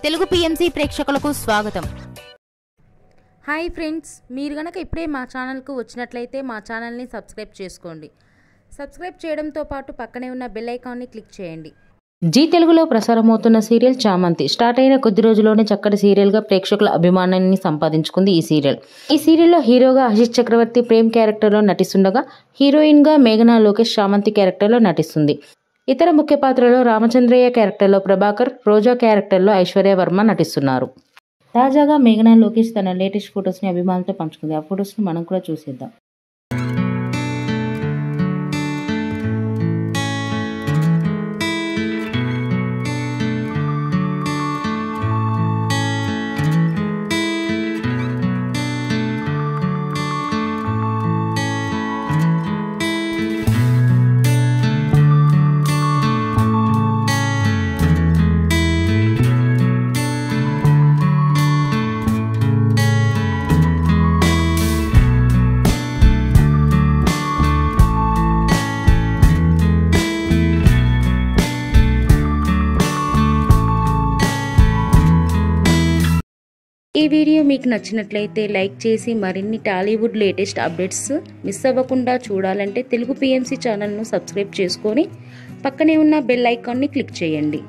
Telugu PMC ప్రేక్షకులకు స్వాగతం. Hi friends, మీరు గనక ఇప్పుడే మా ఛానల్కు వచ్చినట్లయితే మా ఛానల్ని సబ్స్క్రైబ్ చేసుకోండి. సబ్స్క్రైబ్ చేయడంతో పాటు పక్కనే ఉన్న బెల్ ఐకాన్ని క్లిక్ చేయండి. జీ తెలుగులో ప్రసారమవుతున్న సీరియల్ చామంతి స్టార్ట్ అయిన కొద్ది రోజుల్లోనే చక్కటి సీరియల్గా ప్రేక్షకుల అభిమానాన్ని సంపాదించుకుంది ఈ సీరియల్. ఈ సీరియల్లో హీరోగా ఆశిష్ చక్రవర్తి ప్రేమ్ క్యారెక్టర్లో నటిస్తుండగా హీరోయిన్గా మేఘనా లోకేష్ చామంతి క్యారెక్టర్లో నటిస్తుంది. ఇతర ముఖ్య పాత్రలో రామచంద్రయ్య క్యారెక్టర్లో ప్రభాకర్, రోజా క్యారెక్టర్లో ఐశ్వర్య వర్మ నటిస్తున్నారు. తాజాగా మేఘనా లోకేష్ తన లేటెస్ట్ ఫొటోస్ని అభిమానులతో పంచుకుంది. ఆ ఫొటోస్ని మనం కూడా చూసేద్దాం. ఈ వీడియో మీకు నచ్చినట్లయితే లైక్ చేసి మరిన్ని టాలీవుడ్ లేటెస్ట్ అప్డేట్స్ మిస్ అవ్వకుండా చూడాలంటే తెలుగు పిఎంసి ఛానల్ను సబ్స్క్రైబ్ చేసుకొని పక్కనే ఉన్న బెల్ ఐకాన్ని క్లిక్ చేయండి.